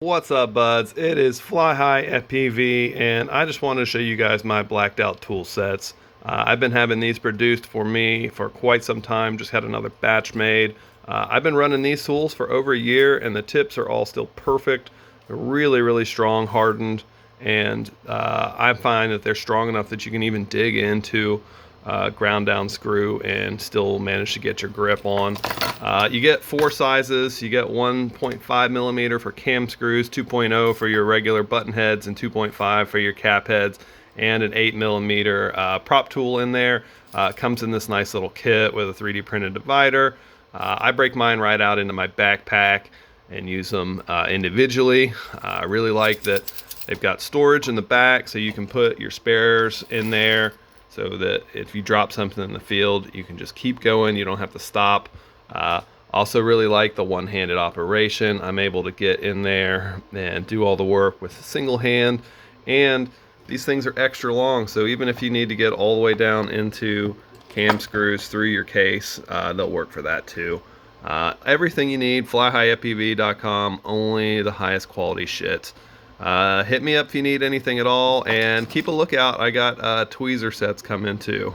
What's up, buds? It is Fly High FPV, and I just wanted to show you guys my blacked out tool sets. I've been having these produced for me for quite some time, just had another batch made. I've been running these tools for over a year, and the tips are all still perfect. They're really, really strong, hardened, and I find that they're strong enough that you can even dig into ground down screw and still manage to get your grip on. You get four sizes. You get 1.5 millimeter for cam screws, 2.0 for your regular button heads, and 2.5 for your cap heads, and an 8 millimeter prop tool in there. Comes in this nice little kit with a 3D printed divider. I break mine right out into my backpack and use them individually. I really like that they've got storage in the back, so you can put your spares in there, so that if you drop something in the field, you can just keep going. You don't have to stop. Also really like the one-handed operation. I'm able to get in there and do all the work with a single hand, and these things are extra long, so even if you need to get all the way down into cam screws through your case, they'll work for that too. Everything you need, flyhighfpv.com, only the highest quality shit. Hit me up if you need anything at all, and keep a lookout. I got tweezer sets coming too.